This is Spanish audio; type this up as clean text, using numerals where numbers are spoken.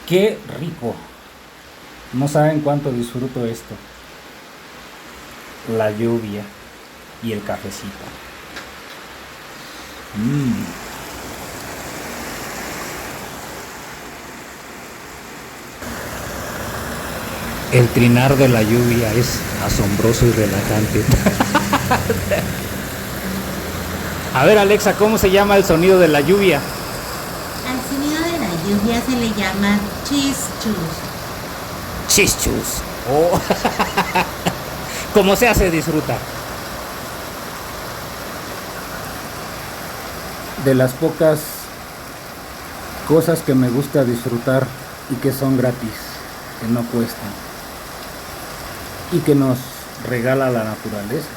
Qué rico. No saben cuánto disfruto esto. La lluvia y el cafecito. El trinar de la lluvia es asombroso y relajante. A ver, Alexa, ¿cómo se llama el sonido de la lluvia? Al sonido de la lluvia se le llama chischus. Chichus. Oh. Como se hace disfrutar. De las pocas cosas que me gusta disfrutar y que son gratis, que no cuestan y que nos regala la naturaleza.